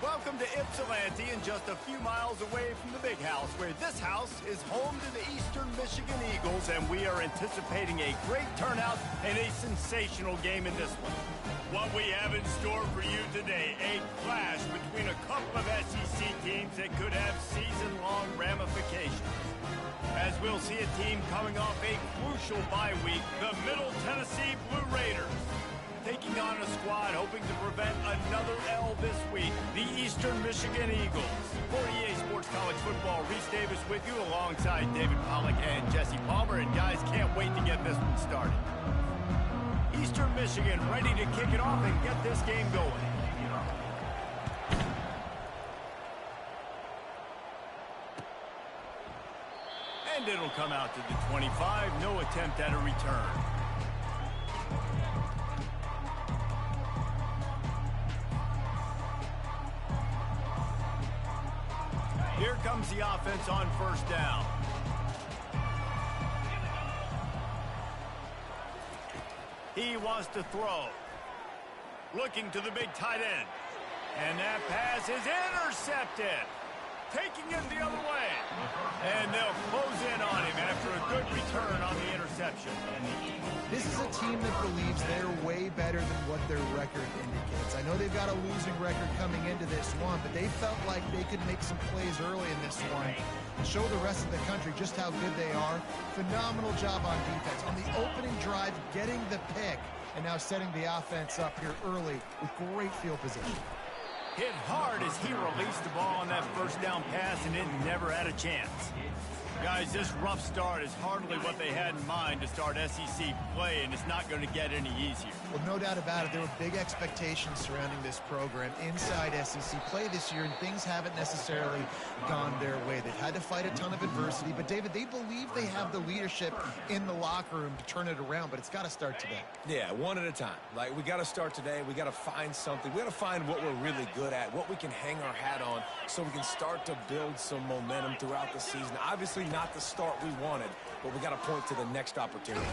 Welcome to Ypsilanti, and just a few miles away from the Big House, where this house is home to the Eastern Michigan Eagles, and we are anticipating a great turnout and a sensational game in this one. What we have in store for you today, a clash between a couple of SEC teams that could have season-long ramifications. As we'll see a team coming off a crucial bye week, the Middle Tennessee Blue Raiders, taking on a squad hoping to prevent another L this week, the Eastern Michigan Eagles. For EA Sports College Football, Reese Davis with you alongside David Pollack and Jesse Palmer. And guys, can't wait to get this one started. Eastern Michigan ready to kick it off and get this game going. And it'll come out to the 25, no attempt at a return. Here comes the offense on first down. He wants to throw. Looking to the big tight end. And that pass is intercepted. Taking it the other way. And they'll close in on him after a good return on the interception. This is a team that believes they're way better than what their record indicates. I know they've got a losing record coming into this one, but they felt like they could make some plays early in this one and show the rest of the country just how good they are. Phenomenal job on defense. On the opening drive, getting the pick, and now setting the offense up here early with great field position. Hit hard as he released the ball on that first down pass, and it never had a chance. Guys, this rough start is hardly what they had in mind to start SEC play, and it's not going to get any easier. Well, no doubt about it. There were big expectations surrounding this program inside SEC play this year, and things haven't necessarily gone their way. They've had to fight a ton of adversity, but, David, they believe they have the leadership in the locker room to turn it around, but it's got to start today. Yeah, one at a time. Like, we got to start today. We got to find something. We got to find what we're really good at, what we can hang our hat on, so we can start to build some momentum throughout the season. Obviously, not the start we wanted, but we got to point to the next opportunity.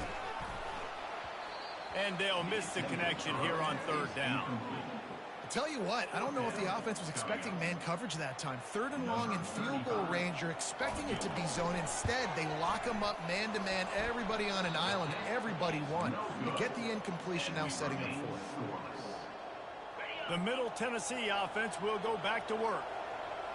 And they'll miss the connection here on third down. I'll tell you what, I don't know if the offense was expecting man coverage that time. Third and long in field goal range, you're expecting it to be zone. Instead, they lock them up man-to-man, everybody on an island, everybody won. They get the incompletion, now setting up fourth. The Middle Tennessee offense will go back to work.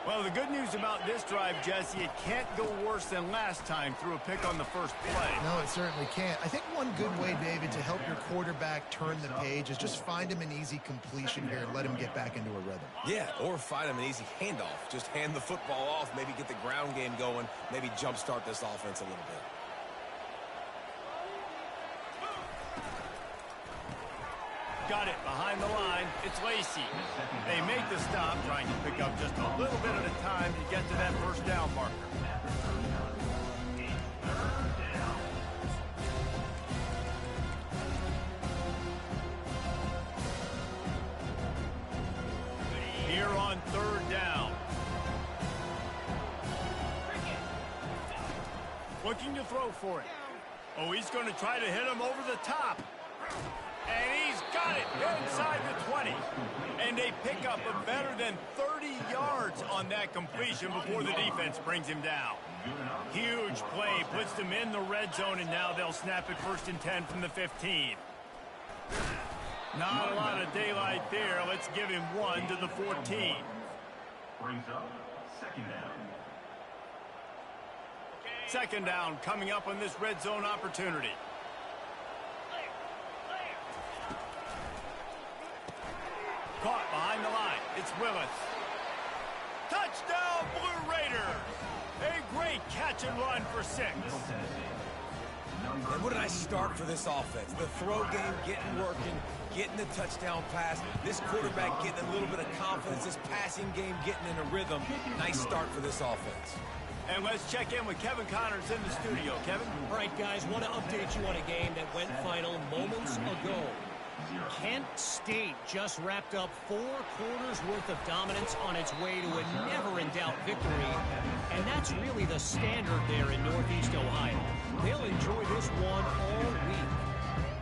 Well, the good news about this drive, Jesse, it can't go worse than last time through a pick on the first play. No, it certainly can't. I think one good way, David, to help your quarterback turn the page is just find him an easy completion here and let him get back into a rhythm. Yeah, or find him an easy handoff. Just hand the football off, maybe get the ground game going, maybe jumpstart this offense a little bit. Got it behind the line. It's Lacey. They make the stop, trying to pick up just a little bit at a time to get to that first down marker. Here on third down. Looking to throw for it. Oh, he's going to try to hit him over the top. And he's got it inside the 20. And they pick up a better than 30 yards on that completion before the defense brings him down. Huge play, puts them in the red zone, and now they'll snap it 1st and 10 from the 15. Not a lot of daylight there. Let's give him 1 to the 14. Brings up 2nd down. Second down coming up on this red zone opportunity. Caught behind the line. It's Willis. Touchdown, Blue Raiders! A great catch and run for 6. And what did I start for this offense? The throw game getting working, getting the touchdown pass. This quarterback getting a little bit of confidence. This passing game getting in a rhythm. Nice start for this offense. And let's check in with Kevin Connors in the studio. Kevin? All right, guys, want to update you on a game that went final moments ago. Kent State just wrapped up 4 quarters worth of dominance on its way to a never-in-doubt victory. And that's really the standard there in Northeast Ohio. They'll enjoy this one all week.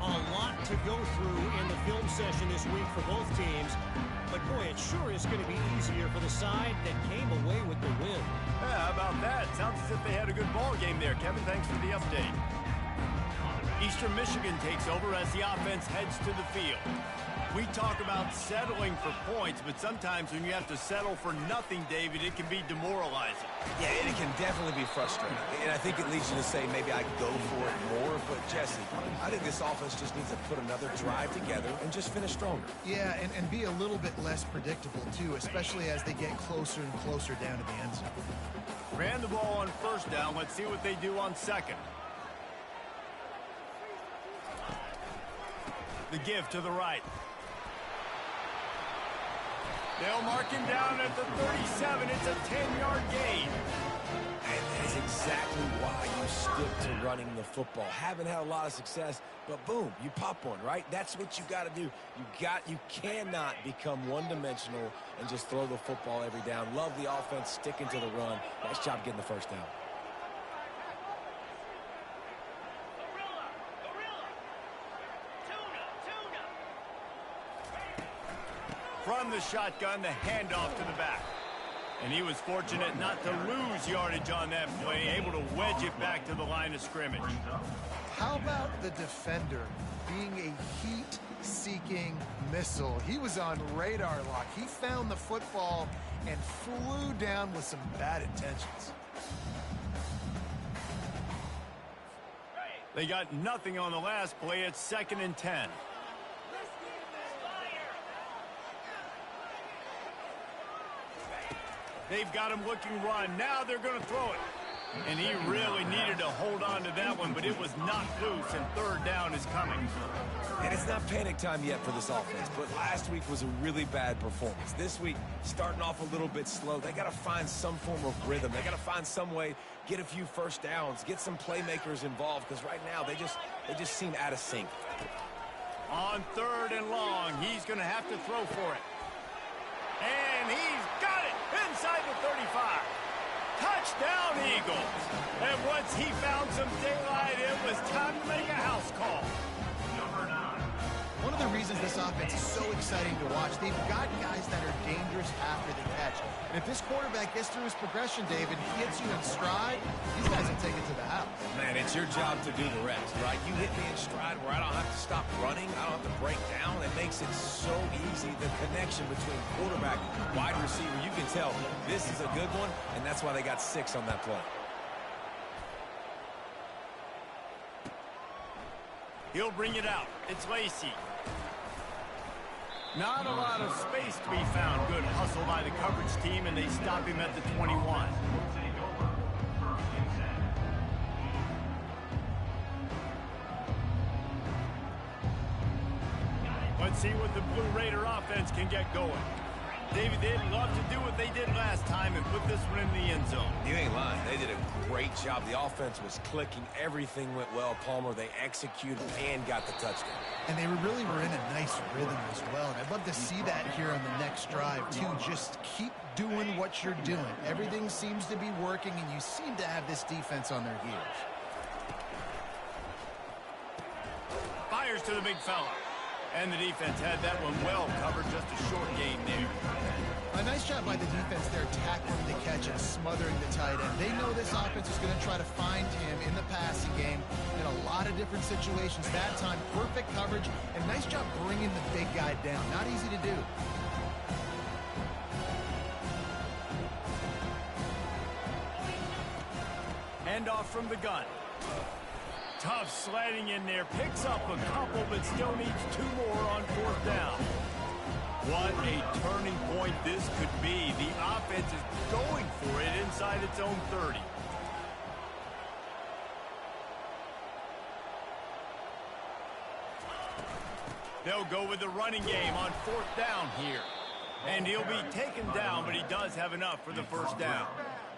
A lot to go through in the film session this week for both teams. But, boy, it sure is going to be easier for the side that came away with the win. Yeah, how about that? Sounds as if they had a good ball game there, Kevin. Thanks for the update. Eastern Michigan takes over as the offense heads to the field. We talk about settling for points, but sometimes when you have to settle for nothing, David, it can be demoralizing. Yeah, it can definitely be frustrating. And I think it leads you to say maybe I go for it more. But, Jesse, I think this offense just needs to put another drive together and just finish stronger. Yeah, and be a little bit less predictable, too, especially as they get closer and closer down to the end zone. Ran the ball on 1st down. Let's see what they do on 2nd. The give to the right. They'll mark him down at the 37. It's a 10-yard gain. And that is exactly why you stick to running the football. Haven't had a lot of success, but boom, you pop one, right? That's what you got to do. You cannot become one-dimensional and just throw the football every down. Love the offense, sticking to the run. Nice job getting the 1st down. From the shotgun, the handoff to the back. And he was fortunate not to lose yardage on that play, able to wedge it back to the line of scrimmage. How about the defender being a heat-seeking missile? He was on radar lock. He found the football and flew down with some bad intentions. They got nothing on the last play. It's 2nd and 10. They've got him looking run. Now they're going to throw it. And he really needed to hold on to that one, but it was knocked loose, and 3rd down is coming. And it's not panic time yet for this offense, but last week was a really bad performance. This week, starting off a little bit slow. They got to find some form of rhythm. They got to find some way, get a few 1st downs, get some playmakers involved, because right now they just seem out of sync. On 3rd and long, he's going to have to throw for it. And he's got it inside the 35. Touchdown, Eagles. And once he found some daylight, it was time to make a house call. One of the reasons this offense is so exciting to watch, they've got guys that are dangerous after the catch. And if this quarterback gets through his progression, David, he hits you in stride, these guys will take it to the house. Man, it's your job to do the rest, right? You hit me in stride where I don't have to stop running. I don't have to break down. It makes it so easy. The connection between quarterback, wide receiver, you can tell this is a good one, and that's why they got 6 on that play. He'll bring it out. It's Lacey. Not a lot of space to be found. Good hustle by the coverage team, and they stop him at the 21. Let's see what the Blue Raider offense can get going. David, they'd love to do what they did last time and put this one in the end zone. You ain't lying. They did a great job. The offense was clicking. Everything went well. Palmer, they executed and got the touchdown. And they really were in a nice rhythm as well. And I'd love to see that here on the next drive, too. Just keep doing what you're doing. Everything seems to be working, and you seem to have this defense on their heels. Fires to the big fella. And the defense had that one well covered, just a short gain there. A nice job by the defense there, tackling the catch and smothering the tight end. They know this offense is going to try to find him in the passing game in a lot of different situations. That time, perfect coverage, and nice job bringing the big guy down. Not easy to do. Handoff from the gun. Tough sliding in there, picks up a couple, but still needs 2 more on 4th down. What a turning point this could be. The offense is going for it inside its own 30. They'll go with the running game on 4th down here. And he'll be taken down, but he does have enough for the 1st down.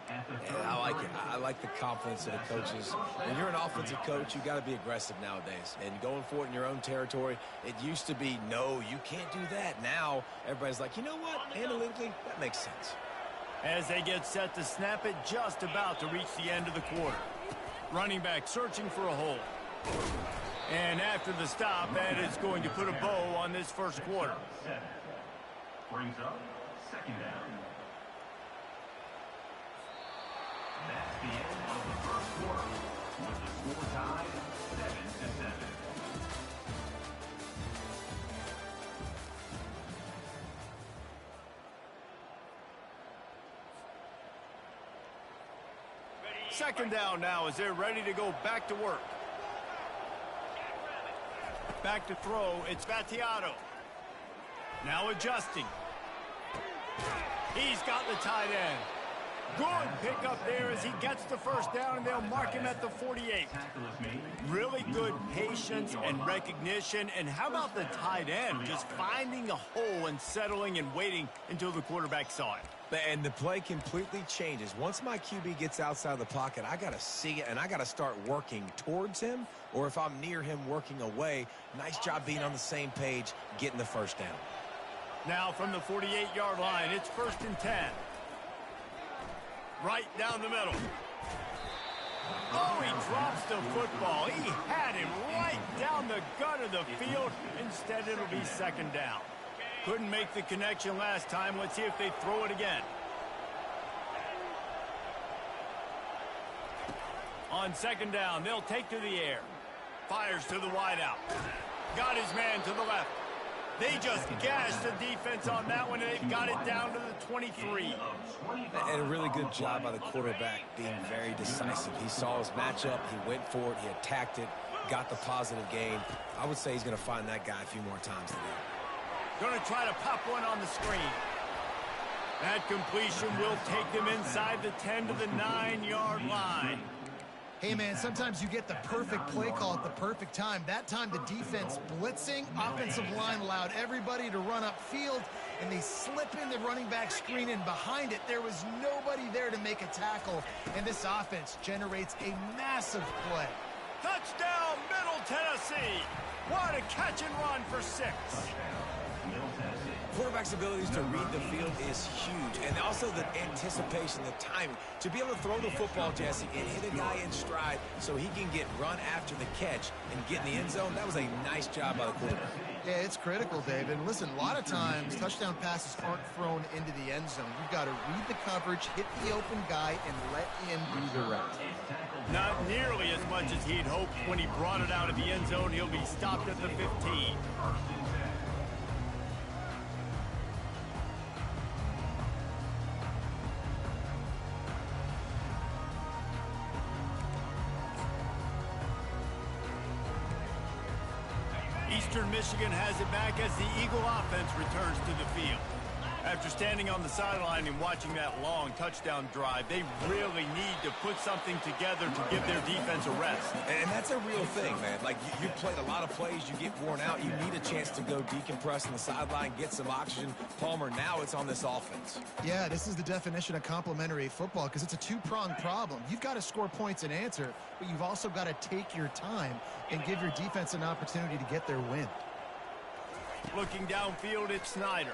Yeah, I like it. I like the confidence of the coaches. When you're an offensive coach, you got to be aggressive nowadays. And going for it in your own territory, it used to be, no, you can't do that. Now, everybody's like, you know what? Analytically, that makes sense. As they get set to snap it, just about to reach the end of the quarter. Running back searching for a hole. And after the stop, that is going to put a bow on this 1st quarter. Brings up 2nd down. That's the end of the 1st quarter, with the score tied 7-7. Second down now as they're ready to go back to work. Back to throw, it's Battiato. Now adjusting. He's got the tight end. Good pickup there as he gets the 1st down, and they'll mark him at the 48. Really good patience and recognition. And how about the tight end just finding a hole and settling and waiting until the quarterback saw it? And the play completely changes. Once my QB gets outside of the pocket, I got to see it, and I got to start working towards him, or if I'm near him, working away. Nice job being on the same page, getting the 1st down. Now from the 48-yard line, it's 1st and 10. Right down the middle. Oh, he drops the football. He had him right down the gut of the field. Instead, it'll be 2nd down. Couldn't make the connection last time. Let's see if they throw it again. On 2nd down, they'll take to the air. Fires to the wideout. Got his man to the left. They just gashed the defense on that one, and they've got it down to the 23. And a really good job by the quarterback being very decisive. He saw his matchup. He went for it. He attacked it. Got the positive gain. I would say he's going to find that guy a few more times today. Going to try to pop one on the screen. That completion will take them inside the 10 to the 9-yard line. Hey, man, sometimes you get the perfect play call at the perfect time. That time, the defense blitzing, offensive line allowed everybody to run upfield, and they slip in the running back screen, and behind it, there was nobody there to make a tackle, and this offense generates a massive play. Touchdown, Middle Tennessee. What a catch and run for 6. Quarterback's abilities to read the field is huge, and also the anticipation, the timing. To be able to throw the football, Jesse, and hit a guy in stride so he can get run after the catch and get in the end zone, that was a nice job by the quarterback. Yeah, it's critical, David. And listen, a lot of times, touchdown passes aren't thrown into the end zone. You've got to read the coverage, hit the open guy, and let him do the rest. Not nearly as much as he'd hoped when he brought it out of the end zone. He'll be stopped at the 15. Eastern Michigan has it back as the Eagle offense returns to the field. After standing on the sideline and watching that long touchdown drive, they really need to put something together to give their defense a rest. And that's a real thing, man. Like, you played a lot of plays, you get worn out, you need a chance to go decompress on the sideline, get some oxygen. Palmer, now it's on this offense. Yeah, this is the definition of complementary football because it's a two-pronged problem. You've got to score points and answer, but you've also got to take your time and give your defense an opportunity to get their win. Looking downfield, it's Snyder.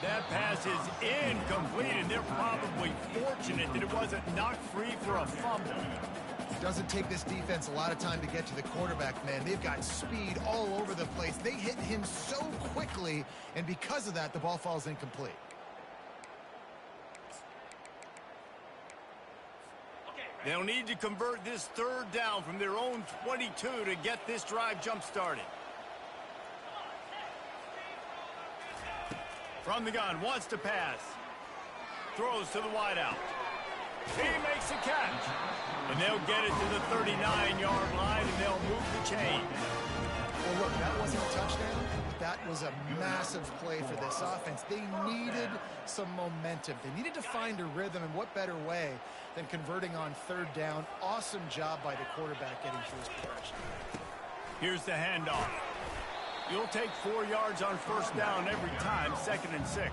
That pass is incomplete, and they're probably fortunate that it wasn't knocked free for a fumble. Doesn't take this defense a lot of time to get to the quarterback, man. They've got speed all over the place. They hit him so quickly, and because of that, the ball falls incomplete. They'll need to convert this third down from their own 22 to get this drive jump-started. From the gun, wants to pass. Throws to the wideout. He makes a catch. And they'll get it to the 39-yard line, and they'll move the chain. Well, look, that wasn't a touchdown. That was a massive play for this offense. They needed some momentum. They needed to find a rhythm, and what better way than converting on third down. Awesome job by the quarterback getting through his progression. Here's the handoff. You'll take 4 yards on first down every time, 2nd and 6.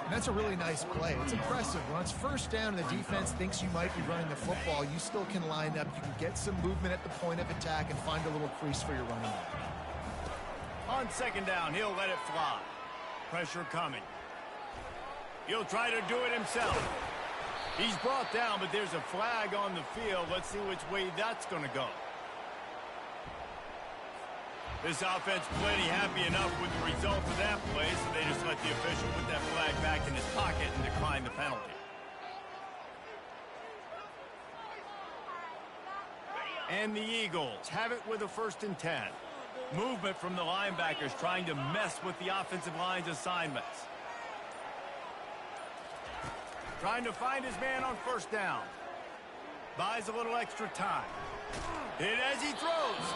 And that's a really nice play. It's impressive. When it's first down and the defense thinks you might be running the football, you still can line up. You can get some movement at the point of attack and find a little crease for your running back. On 2nd down, he'll let it fly. Pressure coming. He'll try to do it himself. He's brought down, but there's a flag on the field. Let's see which way that's going to go. This offense plenty happy enough with the result of that play, so they just let the official put that flag back in his pocket and decline the penalty. And the Eagles have it with a 1st and 10. Movement from the linebackers trying to mess with the offensive line's assignments. Trying to find his man on first down. Buys a little extra time. Hit as he throws.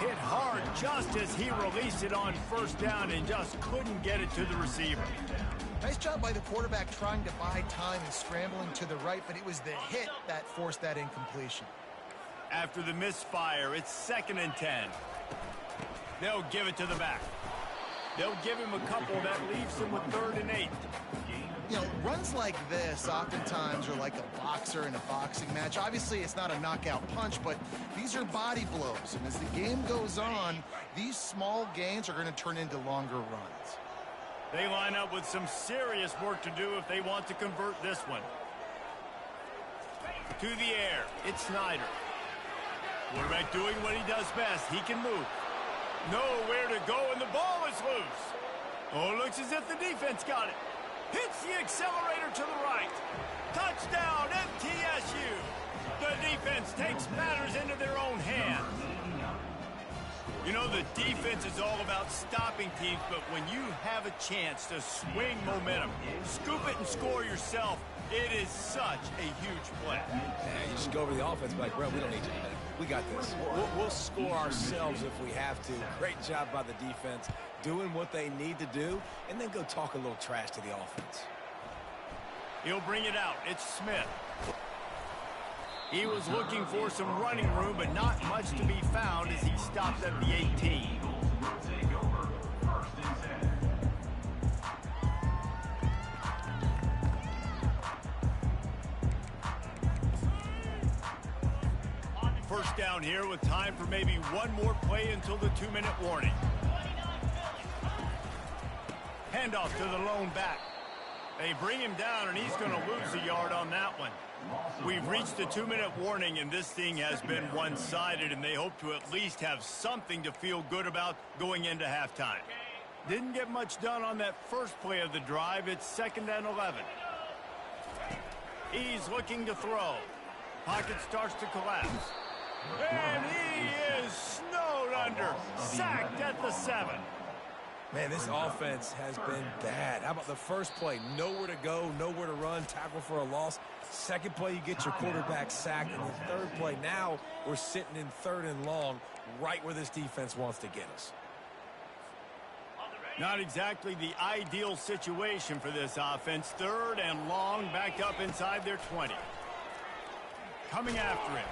Hit hard just as he released it on first down and just couldn't get it to the receiver. Nice job by the quarterback trying to buy time and scrambling to the right, but it was the hit that forced that incompletion. After the misfire, it's 2nd and 10. They'll give it to the back. They'll give him a couple that leaves him with 3rd and 8. You know, runs like this oftentimes are like a boxer in a boxing match. Obviously, it's not a knockout punch, but these are body blows. And as the game goes on, these small gains are going to turn into longer runs. They line up with some serious work to do if they want to convert this one. To the air, it's Snyder. Quarterback doing what he does best. He can move. Nowhere to go, and the ball is loose. Oh, looks as if the defense got it. Hits the accelerator to the right. Touchdown, MTSU. The defense takes matters into their own hands. You know, the defense is all about stopping teams, but when you have a chance to swing momentum, scoop it and score yourself, it is such a huge play. Yeah, you just go over to the offense and be like, bro, we don't need you to do that. We got this. We'll score ourselves if we have to. Great job by the defense doing what they need to do, and then go talk a little trash to the offense. He'll bring it out. It's Smith. He was looking for some running room, but not much to be found as he stopped at the 18. First down here with time for maybe one more play until the 2-minute warning. Handoff to the lone back. They bring him down, and he's going to lose a yard on that one. We've reached the 2-minute warning, and this thing has been one-sided, and they hope to at least have something to feel good about going into halftime. Didn't get much done on that first play of the drive. It's 2nd and 11. He's looking to throw. Pocket starts to collapse. And he is snowed under. Sacked at the 7. Man, this offense has been bad. How about the first play? Nowhere to go, nowhere to run, tackle for a loss. Second play, you get your quarterback sacked. And the third play, now we're sitting in 3rd and long, right where this defense wants to get us. Not exactly the ideal situation for this offense. 3rd and long, backed up inside their 20. Coming after him.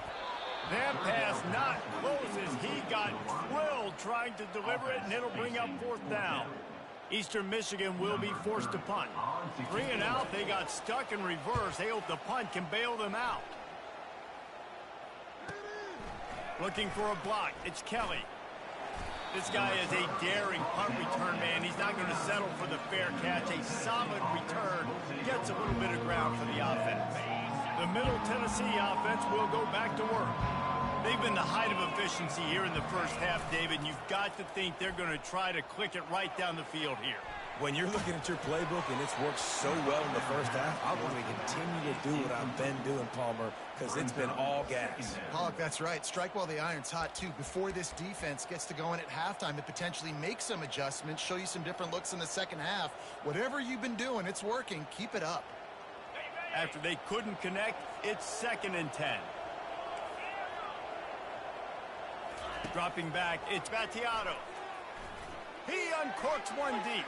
That pass not close as he got drilled trying to deliver it, and it'll bring up 4th down. Eastern Michigan will be forced to punt. 3 and out, they got stuck in reverse. They hope the punt can bail them out. Looking for a block. It's Kelly. This guy is a daring punt return man. He's not going to settle for the fair catch. A solid return. Gets a little bit of ground for the offense. The Middle Tennessee offense will go back to work. They've been the height of efficiency here in the first half, David, and you've got to think they're going to try to click it right down the field here. When you're looking at your playbook and it's worked so well in the first half, I want to continue to do what I've been doing, Palmer, because it's been all gas. Pollock, that's right. Strike while the iron's hot, too. Before this defense gets to go in at halftime, it potentially makes some adjustments, show you some different looks in the second half. Whatever you've been doing, it's working. Keep it up. After they couldn't connect, it's 2nd and 10. Dropping back, it's Battiato. He uncorks one deep.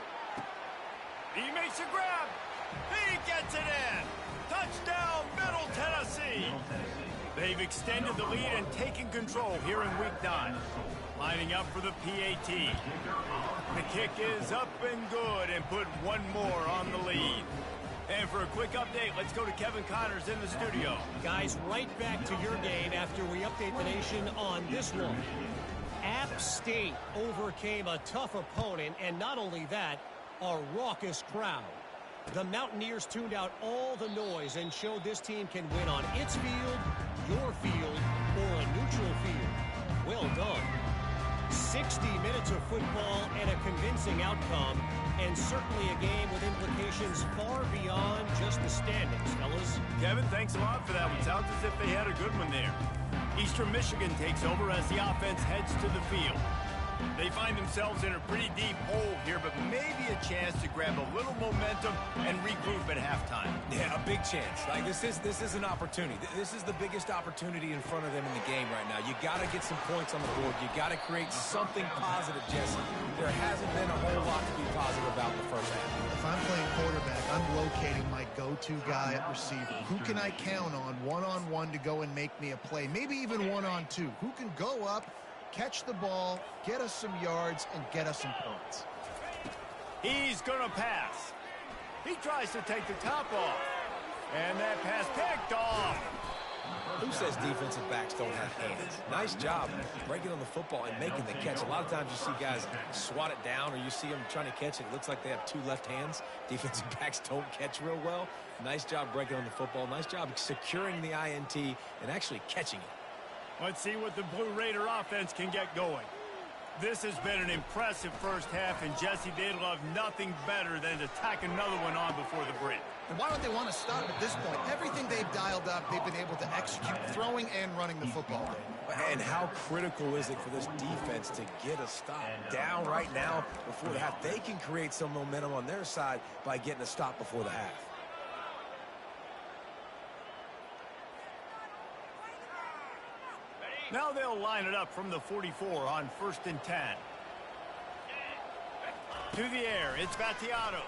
He makes a grab. He gets it in. Touchdown, Middle Tennessee. They've extended the lead and taken control here in Week 9. Lining up for the PAT. The kick is up and good and put one more on the lead. And for a quick update, let's go to Kevin Connors in the studio. Guys, right back to your game after we update the nation on this one. App State overcame a tough opponent, and not only that, a raucous crowd. The Mountaineers tuned out all the noise and showed this team can win on its field, your field, or a neutral field. Well done. 60 minutes of football and a convincing outcome, and certainly a game with implications far beyond just the standings, fellas. Kevin, thanks a lot for that one. Sounds as if they had a good one there. Eastern Michigan takes over as the offense heads to the field. They find themselves in a pretty deep hole here, but maybe a chance to grab a little momentum and regroup at halftime. Yeah, a big chance. Like this is an opportunity. This is the biggest opportunity in front of them in the game right now. You got to get some points on the board. You got to create something positive, Jesse. There hasn't been a whole lot to be positive about in the first half. If I'm playing quarterback, I'm locating my go-to guy at receiver. Who can I count on one-on-one to go and make me a play? Maybe even one-on-two. Who can go up, catch the ball, get us some yards, and get us some points? He's going to pass. He tries to take the top off. And that pass picked off. Who says defensive backs don't have hands? Nice job breaking on the football and making the catch. A lot of times you see guys swat it down or you see them trying to catch it. It looks like they have two left hands. Defensive backs don't catch real well. Nice job breaking on the football. Nice job securing the INT and actually catching it. Let's see what the Blue Raider offense can get going. This has been an impressive first half, and Jesse, they'd love nothing better than to tack another one on before the break. And why don't they want to stop at this point? Everything they've dialed up, they've been able to execute, throwing and running the football. And how critical is it for this defense to get a stop down right now before the half? They can create some momentum on their side by getting a stop before the half. Now they'll line it up from the 44 on 1st and 10. To the air, it's Battiato.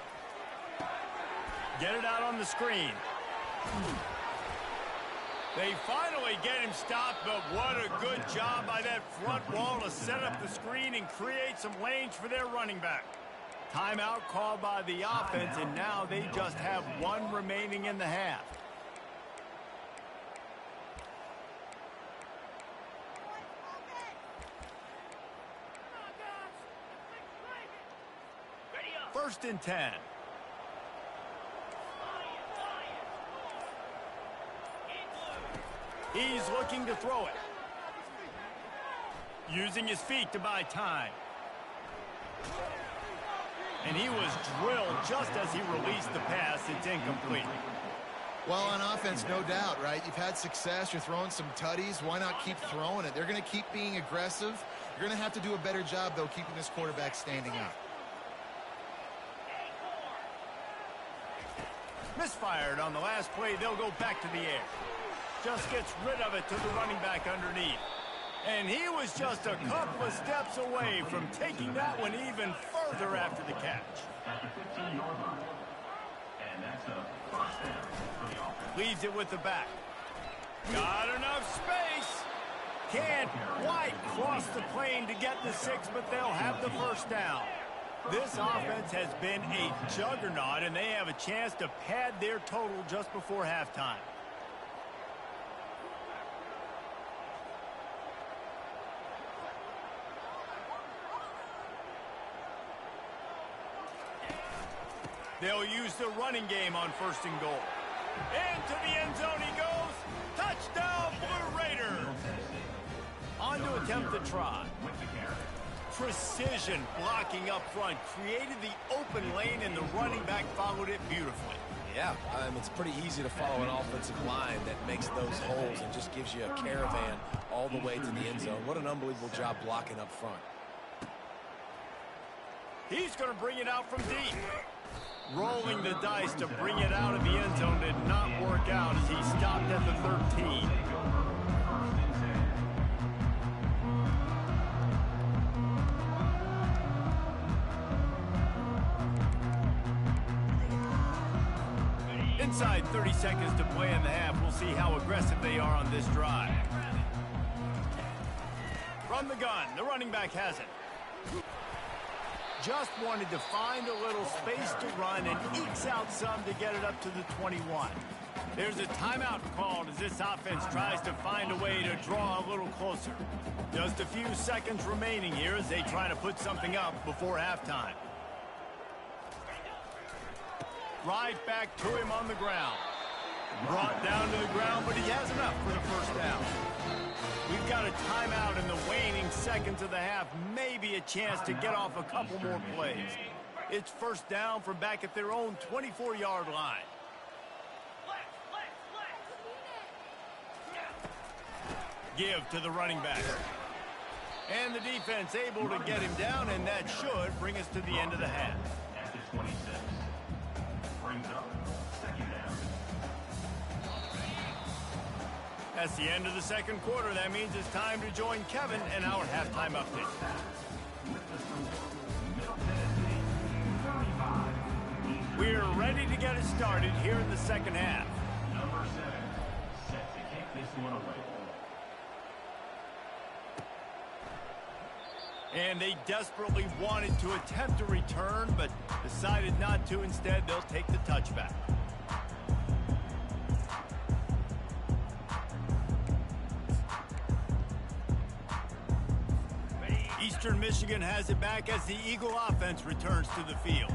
Get it out on the screen. They finally get him stopped, but what a good job by that front wall to set up the screen and create some lanes for their running back. Timeout called by the offense, and now they just have one remaining in the half. First and 10. He's looking to throw it. Using his feet to buy time. And he was drilled just as he released the pass. It's incomplete. Well, on offense, no doubt, right? You've had success. You're throwing some tutties. Why not keep throwing it? They're going to keep being aggressive. You're going to have to do a better job, though, keeping this quarterback standing up. Misfired on the last play. They'll go back to the air. Just gets rid of it to the running back underneath. And he was just a couple of steps away from taking that one even further after the catch. Leaves it with the back. Got enough space. Can't quite cross the plane to get the 6, but they'll have the first down. This offense has been a juggernaut, and they have a chance to pad their total just before halftime. They'll use the running game on 1st and goal. Into the end zone he goes. Touchdown, Blue Raider. On to attempt the try. Precision blocking up front created the open lane, and the running back followed it beautifully. Yeah, it's pretty easy to follow an offensive line that makes those holes and just gives you a caravan all the way to the end zone. What an unbelievable job blocking up front. He's going to bring it out from deep. Rolling the dice to bring it out of the end zone did not work out as he stopped at the 13. Inside 30 seconds to play in the half. We'll see how aggressive they are on this drive. From the gun, the running back has it. Just wanted to find a little space to run and ekes out some to get it up to the 21. There's a timeout called as this offense tries to find a way to draw a little closer. Just a few seconds remaining here as they try to put something up before halftime. Right back to him on the ground. Brought down to the ground, but he has enough for the first down. We've got a timeout in the waning seconds of the half. Maybe a chance to get off a couple more plays. It's first down from back at their own 24-yard line. Give to the running back. And the defense able to get him down, and that should bring us to the end of the half. At the 26. Brings up second down. That's the end of the second quarter. That means it's time to join Kevin and our halftime update. We're ready to get it started here in the second half. Number 7 set to kick this one away. And they desperately wanted to attempt a return, but decided not to. Instead, they'll take the touchback. Eastern Michigan has it back as the Eagle offense returns to the field.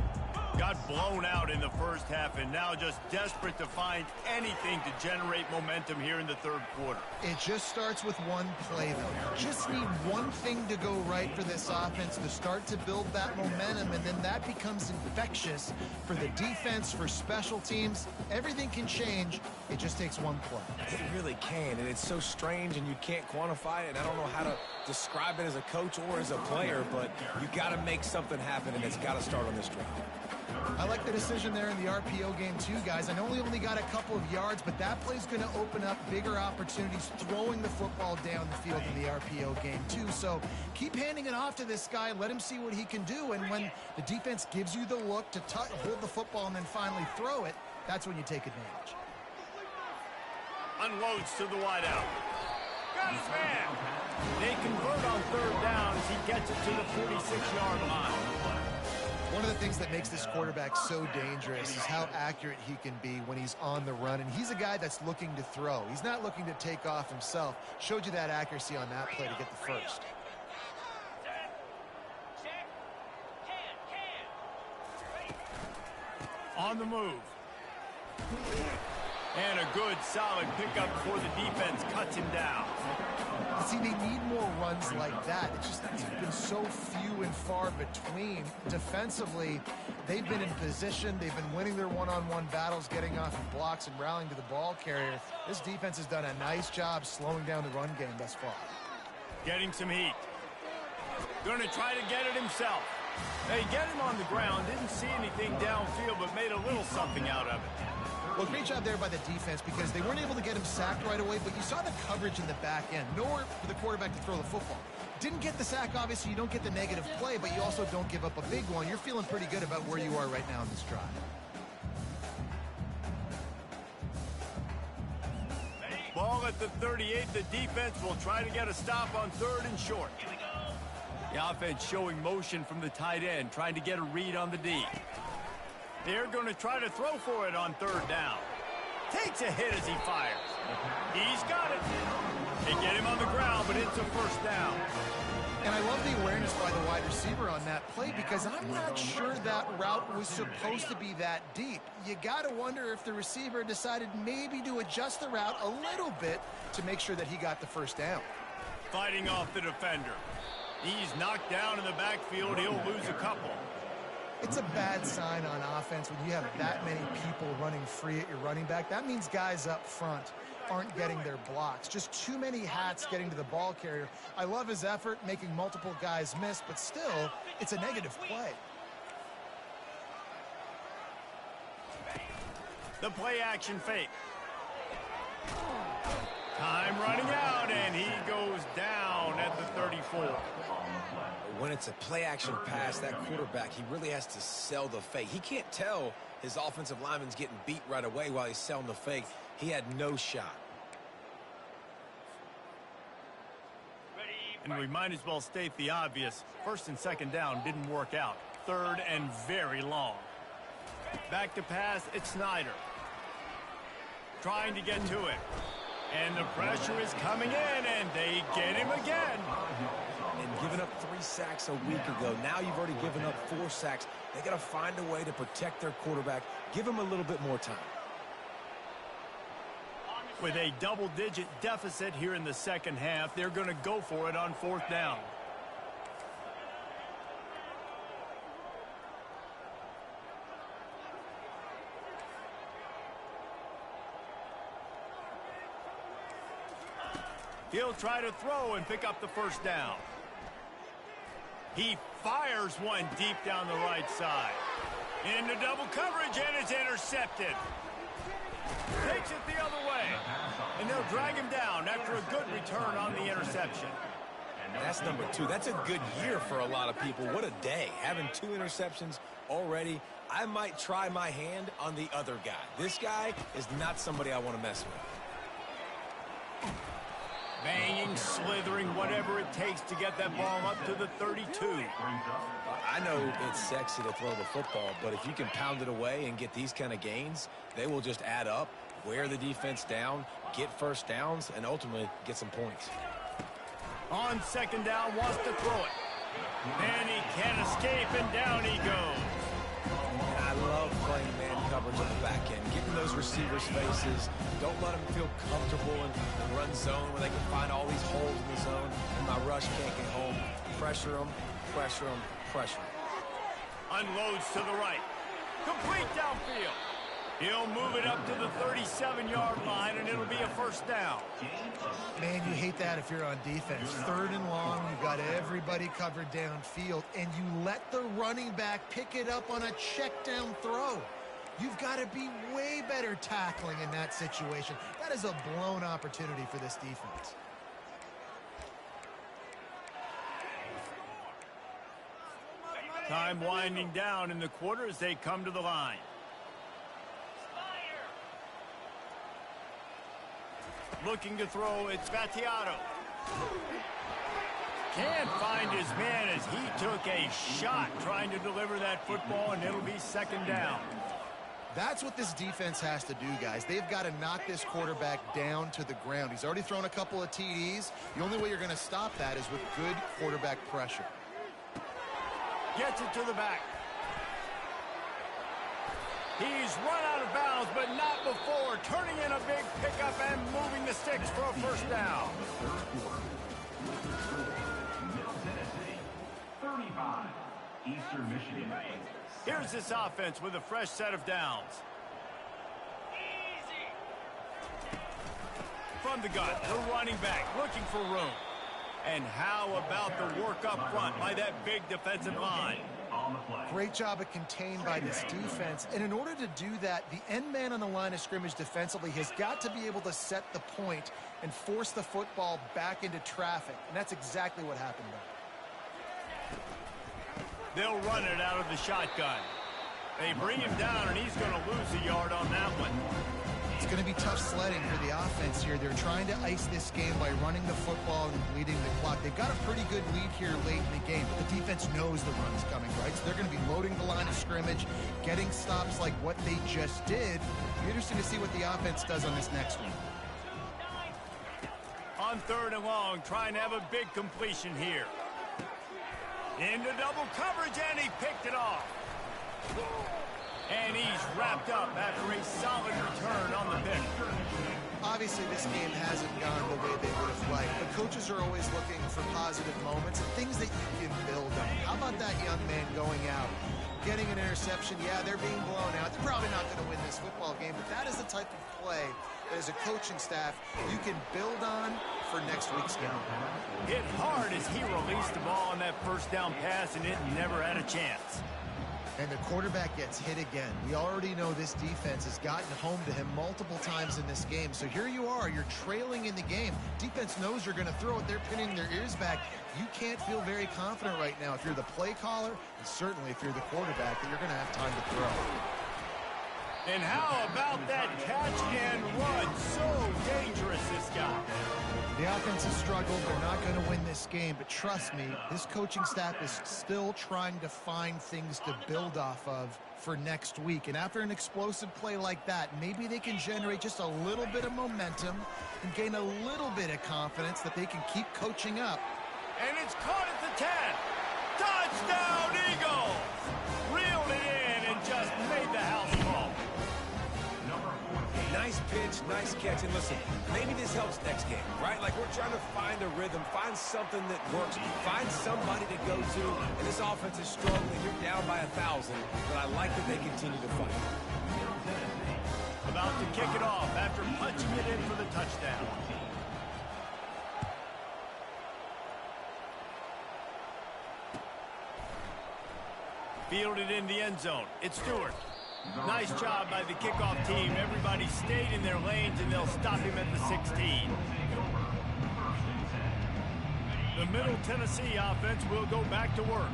Got blown out in the first half and now just desperate to find anything to generate momentum here in the third quarter. It just starts with one play, though. Just need one thing to go right for this offense to start to build that momentum, and then that becomes infectious for the defense, for special teams. Everything can change. It just takes one play. It really can, and it's so strange, and you can't quantify it, and I don't know how to describe it as a coach or as a player, but you got to make something happen, and it's got to start on this drive. I like the decision there in the RPO game too, guys. I know we only got a couple of yards, but that play's going to open up bigger opportunities throwing the football down the field in the RPO game too. So keep handing it off to this guy. Let him see what he can do. And when the defense gives you the look to hold the football and then finally throw it, that's when you take advantage. Unloads to the wideout. Got his man. They convert on third down as he gets it to the 46-yard line. One of the things that makes this quarterback so dangerous is how accurate he can be when he's on the run. And he's a guy that's looking to throw. He's not looking to take off himself. Showed you that accuracy on that play to get the first. On the move. And a good, solid pickup for the defense. Cuts him down. See, they need more runs like that. It's been so few and far between. Defensively, they've been in position. They've been winning their one-on-one battles, getting off of blocks and rallying to the ball carrier. This defense has done a nice job slowing down the run game thus far. Getting some heat. Going to try to get it himself. They get him on the ground. Didn't see anything downfield, but made a little something out of it. Well, great job there by the defense because they weren't able to get him sacked right away, but you saw the coverage in the back end. Nowhere for the quarterback to throw the football. Didn't get the sack, obviously. You don't get the negative play, but you also don't give up a big one. You're feeling pretty good about where you are right now in this drive. Ball at the 38. The defense will try to get a stop on third and short. The offense showing motion from the tight end, trying to get a read on the D. They're going to try to throw for it on third down. Takes a hit as he fires. He's got it. They get him on the ground, but it's a first down. And I love the awareness by the wide receiver on that play because I'm not sure that route was supposed to be that deep. You got to wonder if the receiver decided maybe to adjust the route a little bit to make sure that he got the first down. Fighting off the defender. He's knocked down in the backfield. He'll lose a couple. It's a bad sign on offense when you have that many people running free at your running back. That means guys up front aren't getting their blocks. Just too many hats getting to the ball carrier. I love his effort, making multiple guys miss, but still, it's a negative play. The play action fake. Time running out, and he goes down at the 34. When it's a play-action pass, that quarterback, he really has to sell the fake. He can't tell his offensive lineman's getting beat right away while he's selling the fake. He had no shot. And we might as well state the obvious. First and second down didn't work out. Third and very long. Back to pass, it's Snyder. Trying to get to it. And the pressure is coming in, and they get him again. And giving up 3 sacks a week ago. Now you've already given up 4 sacks. They got to find a way to protect their quarterback. Give him a little bit more time. With a double-digit deficit here in the second half, they're going to go for it on fourth down. He'll try to throw and pick up the first down. He fires one deep down the right side. Into double coverage, and it's intercepted. Takes it the other way. And they'll drag him down after a good return on the interception. That's number 2. That's a good year for a lot of people. What a day. Having 2 interceptions already. I might try my hand on the other guy. This guy is not somebody I want to mess with. Banging, slithering, whatever it takes to get that ball up to the 32. I know it's sexy to throw the football, but if you can pound it away and get these kind of gains, they will just add up, wear the defense down, get first downs, and ultimately get some points. On second down, wants to throw it. And he can't escape, and down he goes. And I love playing man coverage on the back end, getting those receivers' faces. Don't let them feel comfortable in run zone where they can find all these holes in the zone, and my rush can't get home. Pressure them, pressure them, pressure them. Unloads to the right. Complete downfield. He'll move it up to the 37-yard line, and it'll be a first down. Man, you hate that if you're on defense. Third and long, you've got everybody covered downfield, and you let the running back pick it up on a check down throw. You've got to be way better tackling in that situation. That is a blown opportunity for this defense. Time winding down in the quarter as they come to the line. Looking to throw, it's Vattiato. Can't find his man as he took a shot trying to deliver that football, and it'll be second down. That's what this defense has to do, guys. They've got to knock this quarterback down to the ground. He's already thrown a couple of TDs. The only way you're going to stop that is with good quarterback pressure. Gets it to the back. He's run out of bounds, but not before. Turning in a big pickup and moving the sticks for a first down. Middle Tennessee, 35. Eastern Michigan. Here's this offense with a fresh set of downs. From the gun, the running back looking for room. And how about the work up front by that big defensive line? Great job of contained by this defense. And in order to do that, the end man on the line of scrimmage defensively has got to be able to set the point and force the football back into traffic. And that's exactly what happened there. They'll run it out of the shotgun. They bring him down, and he's going to lose a yard on that one. It's going to be tough sledding for the offense here. They're trying to ice this game by running the football and bleeding the clock. They've got a pretty good lead here late in the game, but the defense knows the run's coming, right? So they're going to be loading the line of scrimmage, getting stops like what they just did. It'll be interesting to see what the offense does on this next one. On third and long, trying to have a big completion here. Into double coverage, and he picked it off. And he's wrapped up after a solid return on the pick. Obviously, this game hasn't gone the way they would have liked, but coaches are always looking for positive moments and things that you can build on. How about that young man going out, getting an interception? Yeah, they're being blown out. They're probably not going to win this football game, but that is the type of play that as a coaching staff you can build on for next week's game. Hit hard as he released the ball on that first down pass, and it never had a chance. And the quarterback gets hit again. We already know this defense has gotten home to him multiple times in this game. So here you are, you're trailing in the game. Defense knows you're going to throw it. They're pinning their ears back. You can't feel very confident right now if you're the play caller, and certainly if you're the quarterback, that you're going to have time to throw. And how about that catch and run? So dangerous, this guy. The offense has struggled. They're not going to win this game, but trust me, this coaching staff is still trying to find things to build off of for next week. And after an explosive play like that, maybe they can generate just a little bit of momentum and gain a little bit of confidence that they can keep coaching up. And it's caught at the 10. Touchdown, Eagles! Reeled it in and just made the house fall. Nice pitch, nice catch. And listen, maybe this helps next game, right? Like we're trying to find a rhythm, find something that works, find somebody to go to. And this offense is struggling. You're down by 1,000, but I like that they continue to fight. About to kick it off after punching it in for the touchdown. Fielded in the end zone. It's Stewart. Nice job by the kickoff team. Everybody stayed in their lanes, and they'll stop him at the 16. The Middle Tennessee offense will go back to work.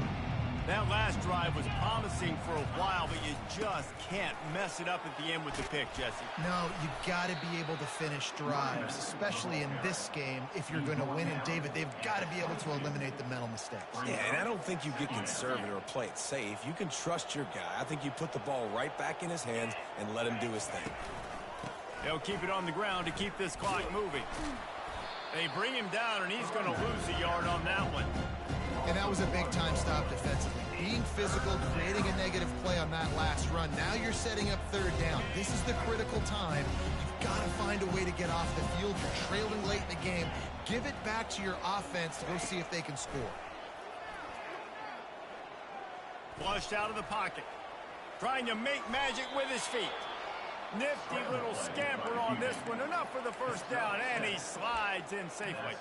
That last drive was promising for a while, but you just can't mess it up at the end with the pick, Jesse. No, you got to be able to finish drives, especially in this game. If you're going to win, and David, they've got to be able to eliminate the mental mistakes. Yeah, and I don't think you get conservative or play it safe. You can trust your guy. I think you put the ball right back in his hands and let him do his thing. They'll keep it on the ground to keep this clock moving. They bring him down, and he's going to lose a yard on that one. And that was a big-time stop defensively. Being physical, creating a negative play on that last run. Now you're setting up third down. This is the critical time. You've got to find a way to get off the field. You're trailing late in the game. Give it back to your offense to go see if they can score. Flushed out of the pocket. Trying to make magic with his feet. Nifty little scamper on this one. Enough for the first down, and he slides in safely.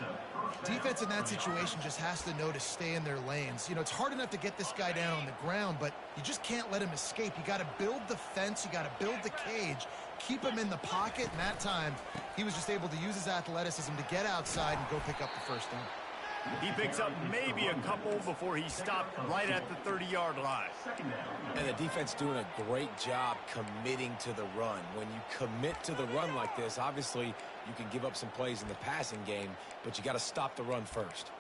Defense in that situation just has to know to stay in their lanes. You know, it's hard enough to get this guy down on the ground, but you just can't let him escape. You got to build the fence. You got to build the cage. Keep him in the pocket, and that time he was just able to use his athleticism to get outside and go pick up the first down. He picks up maybe a couple before he stopped right at the 30-yard line. And the defense doing a great job committing to the run. When you commit to the run like this, obviously you can give up some plays in the passing game, but you got to stop the run first.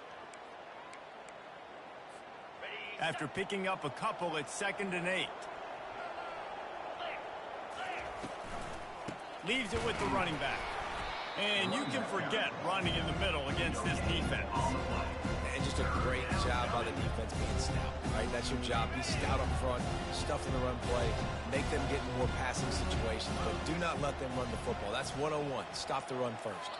After picking up a couple, it's 2nd and 8. Leaves it with the running back. And you can forget running in the middle against this defense. And just a great job by the defense being stout, right? That's your job. Be stout up front, stuff in the run play, make them get in more passing situations, but do not let them run the football. That's 101. Stop the run first.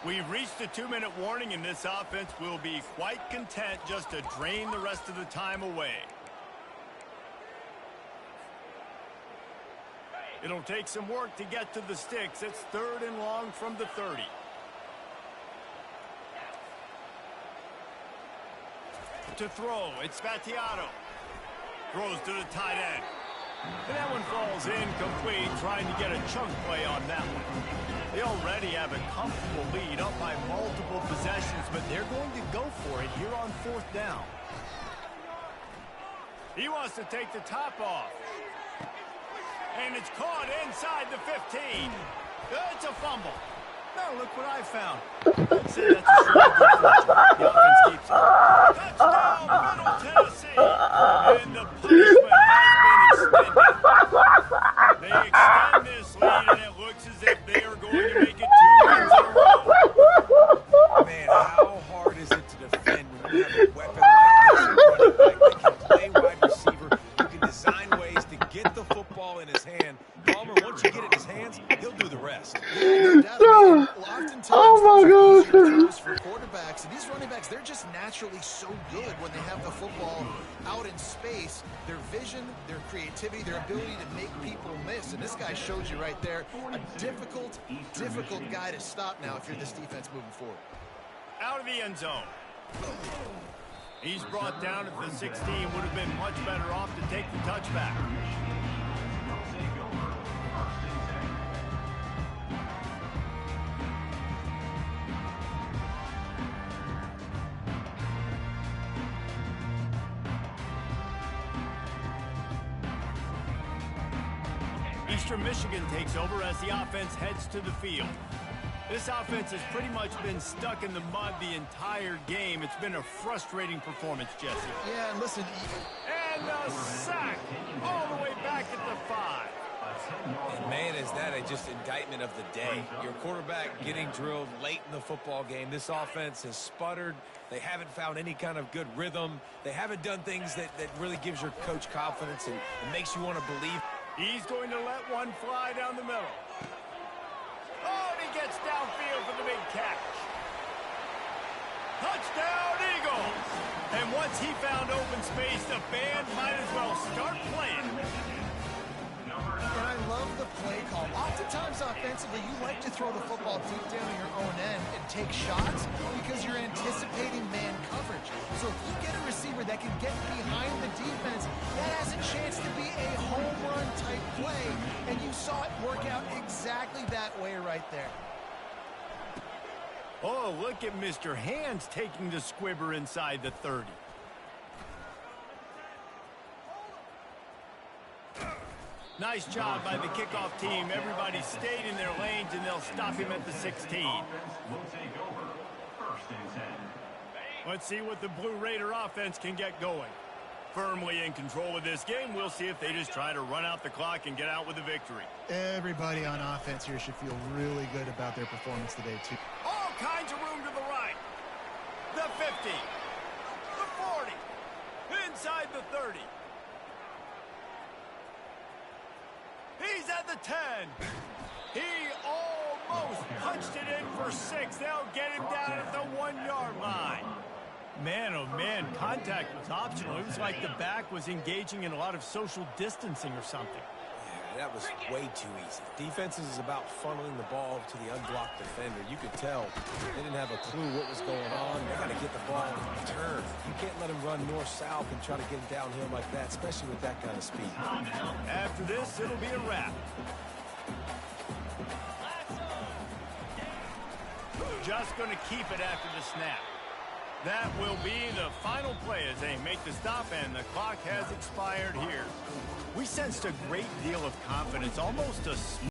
We've reached the 2-minute warning, and this offense will be quite content just to drain the rest of the time away. It'll take some work to get to the sticks. It's 3rd and long from the 30. To throw, it's Spatiato. Throws to the tight end. And that one falls incomplete, trying to get a chunk play on that one. They already have a comfortable lead, up by multiple possessions, but they're going to go for it here on 4th down. He wants to take the top off. And it's caught inside the 15. It's a fumble. Now look what I found. I'd say that's a short good fortune. The offense keeps it. Touchdown, Middle Tennessee. And the punishment has been extended. They extend this lead, and it looks as if they are going to make it 2 wins in a row. Man, how hard is it to defend when you have a weapon like this? Oh my gosh. For quarterbacks, and these running backs, they're just naturally so good when they have the football out in space. Their vision, their creativity, their ability to make people miss. And this guy showed you right there, a difficult guy to stop now if you're this defense moving forward. Out of the end zone. He's brought down at the 16. Would have been much better off to take the touchback. Eastern Michigan takes over as the offense heads to the field. This offense has pretty much been stuck in the mud the entire game. It's been a frustrating performance, Jesse. Yeah, and listen. And a sack all the way back at the 5. And man, is that just indictment of the day. Your quarterback getting drilled late in the football game. This offense has sputtered. They haven't found any kind of good rhythm. They haven't done things that really gives your coach confidence and makes you want to believe. He's going to let one fly down the middle. Oh, and he gets downfield for the big catch. Touchdown, Eagles! And once he found open space, the band might as well start playing. And I love the play call. Oftentimes offensively, you like to throw the football deep down in your own end and take shots because you're anticipating man coverage. So if you get a receiver that can get behind the defense, that has a chance to be a home run type play. And you saw it work out exactly that way right there. Oh, look at Mr. Hands taking the squibber inside the 30. Nice job by the kickoff team. Everybody stayed in their lanes, and they'll stop him at the 16. Let's see what the Blue Raider offense can get going. Firmly in control of this game. We'll see if they just try to run out the clock and get out with a victory. Everybody on offense here should feel really good about their performance today, too. All kinds of room to the right. The 50. The 40. Inside the 30. He's at the 10. He almost punched it in for 6. They'll get him down at the 1-yard line. Man, oh man, contact was optional. It was like the back was engaging in a lot of social distancing or something. Yeah, that was way too easy. Defenses is about funneling the ball to the unblocked defender. You could tell they didn't have a clue what was going on. They got to get the ball in turn. You can't let him run north-south and try to get him downhill like that, especially with that kind of speed. After this, it'll be a wrap. Just going to keep it after the snap. That will be the final play as they make the stop, and the clock has expired here. We sensed a great deal of confidence, almost a